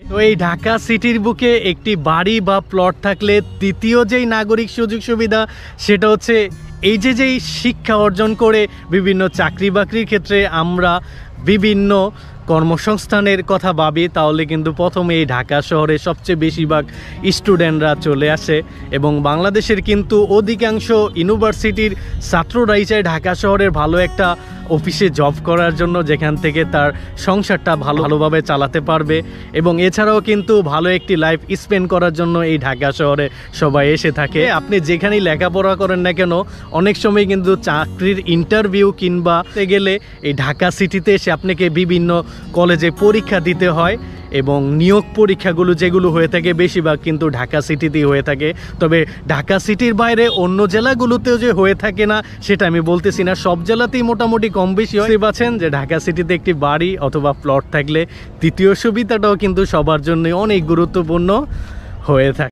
তো এই ঢাকা সিটির বুকে একটি বাড়ি বা প্লট থাকলে তৃতীয় যেই নাগরিক সুযোগ সুবিধা সেটা হচ্ছে এই যেই শিক্ষা অর্জন করে বিভিন্ন চাকরি বাকরির ক্ষেত্রে আমরা বিভিন্ন কর্মসংস্থানের কথা ভাবি, তাহলে কিন্তু প্রথমে এই ঢাকা শহরে সবচেয়ে বেশিরভাগ স্টুডেন্টরা চলে আসে এবং বাংলাদেশের কিন্তু অধিকাংশ ইউনিভার্সিটির ছাত্ররাই চায় ঢাকা শহরের ভালো একটা অফিসে জব করার জন্য, যেখান থেকে তার সংসারটা ভালোভাবে চালাতে পারবে এবং এছাড়াও কিন্তু ভালো একটি লাইফ স্পেন্ড করার জন্য এই ঢাকা শহরে সবাই এসে থাকে। আপনি যেখানেই লেখাপড়া করেন না কেন, অনেক সময় কিন্তু চাকরির ইন্টারভিউ কিংবা গেলে এই ঢাকা সিটিতে এসে আপনাকে বিভিন্ন কলেজে পরীক্ষা দিতে হয় এবং নিয়োগ পরীক্ষাগুলো যেগুলো হয়ে থাকে বেশিরভাগ কিন্তু ঢাকা সিটিতেই হয়ে থাকে। তবে ঢাকা সিটির বাইরে অন্য জেলাগুলোতেও যে হয়ে থাকে না সেটা আমি বলতেছি না, সব জেলাতেই মোটামুটি কম বেশি হয়। পাচ্ছেন যে ঢাকা সিটিতে একটি বাড়ি অথবা প্লট থাকলে তৃতীয় সুবিধাটাও কিন্তু সবার জন্য অনেক গুরুত্বপূর্ণ হয়ে থাকে।